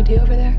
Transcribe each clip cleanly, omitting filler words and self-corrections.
do over there?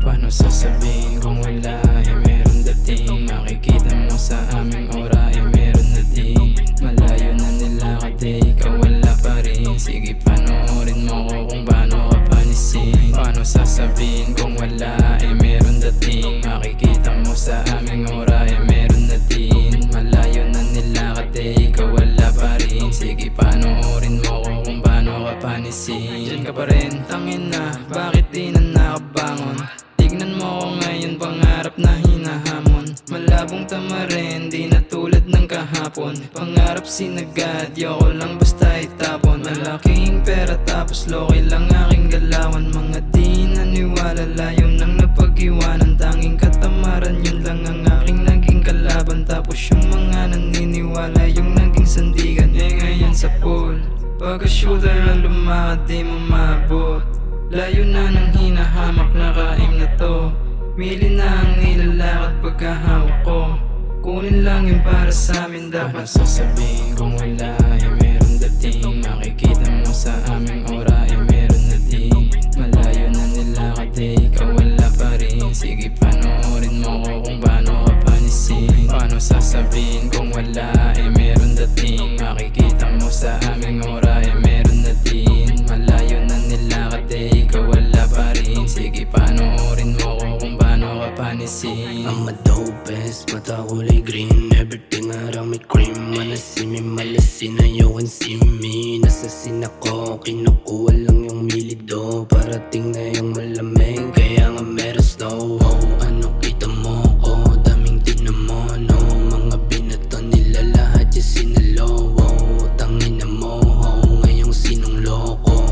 Paano sasabihin kung wala meron dating? Makikita mo sa aming aura meron na din. Malayo na nilakad ikaw wala pa rin. Sige panoorin mo ko kung paano ka panisin. Paano sasabihin kung wala meron dating? Makikita mo sa aming aura meron na din. Malayo na nilakad ikaw wala pa rin. Sige panoorin mo ko kung paano ka panisin. Diyan ka pa rin, tangin na, bakit di na nakabangon? Tignan mo ko ngayon, pangarap na hinahamon. Malabong tama rin, di na tulad ng kahapon. Pangarap sinagad, yoko lang basta itapon. Malaking pera tapos loki lang aking galawan. Mga di naniwala, layo nang napag-iwanan. Tanging katamaran, yun lang ang aking naging kalaban. Tapos yung mga naniniwala, yung naging sandigan. Ngayon sa pool, pagka-shooter na lumakad di mo maabot. Layo na ng hinahamak na kaim na to. Mili na ang nilalakad pagkahawak ko. Kunin lang yung para sa amin dapat. Paano sasabihin kung wala meron dating? Makikita mo sa aming aura meron na din. Malayo na nilakad ikaw wala pa rin. Sige panoorin mo ko kung paano ka panisin. Paano sasabihin kung wala meron dating? Makikita mo sa aming aura meron na din. Malayo na nilakad ikaw wala pa rin. Sige panoorin mo ko kung paano ka panisin. I'm a dopest, mata kulay green. Everything around me cream. Wanna see me malasin na you can see me. Nasasin ako, kinukuha lang yung milido. Parating na yung malamig, kaya nga meron snow. Oh, ano kita mo? Oh, daming tignan mo, no. Mga binato nila lahat yung sinalo. Oh, tangin na mo, oh, ngayong sinong loko.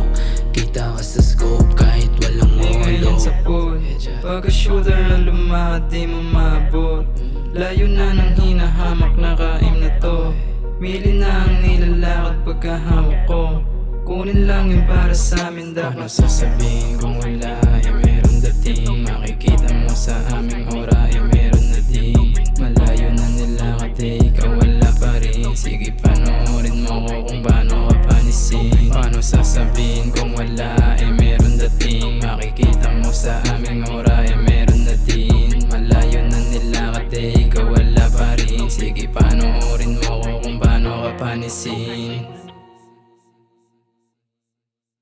Kita ka sa scope kahit walang Ngayon holo. sa pool, pagka-shooter na lumakad di mo maabot. Layo na ng hinahamak na kaim na to. Mili na ang nilalakad pagkahawak ko. Kunin lang yung para sa amin dapat. Paano sasabihin kung wala